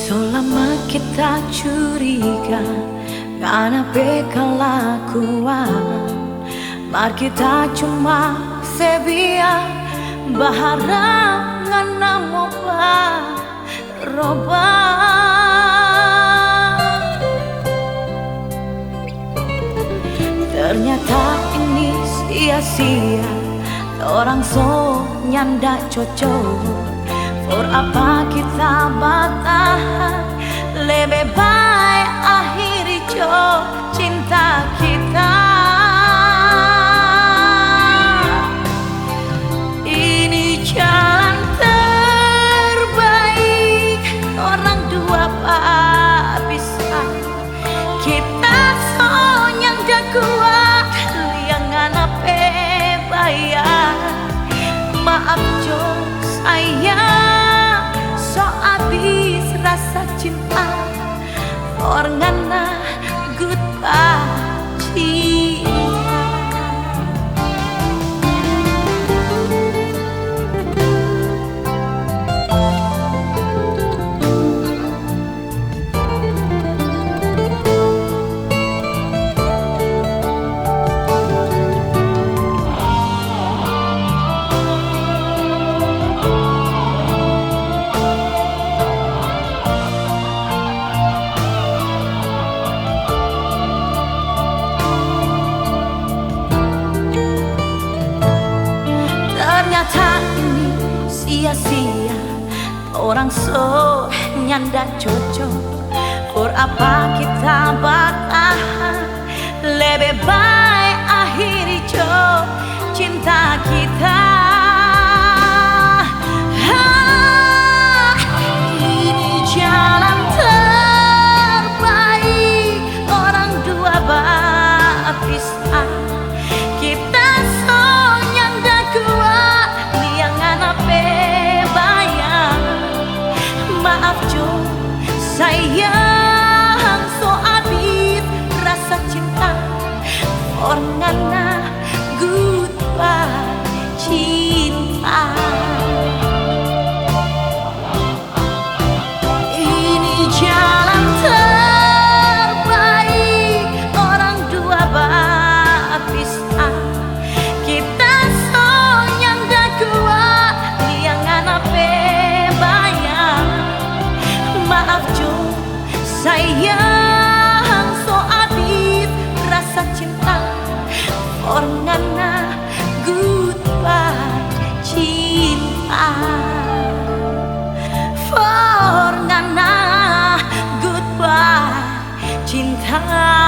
Selama kita curiga karena kelakuan, mar kita cuma sebia baharap ngana moba roba. Ternyata ini sia-sia, orang so nyanda cocok. For apa kita bertahan, lebih baik akhiri cinta kita. Ini jalan terbaik, orang dua bisa. Kita sonyang dah kuat, liangan apa bayar. Maaf Jo sayang, so habis rasa cinta. Orangana goodbye cinta. Ternyata ini sia-sia, orang so nyanda cocok. For apa kita bertahan, lebih baik akhiri cinta kita. Ini jalan terbaik, orang dua bisa. Kita sonyang dah kuat, liangan apa bayang. Maaf Jo sayang, so habis rasa cinta. Orangana goodbye cinta. Ini jalan terbaik, orang dua bisa. Kita sonyang dah kuat, liangan apa bayang. Maaf Jo sayang, so habis rasa cinta. Orangana goodbye cinta. Orangana goodbye cinta.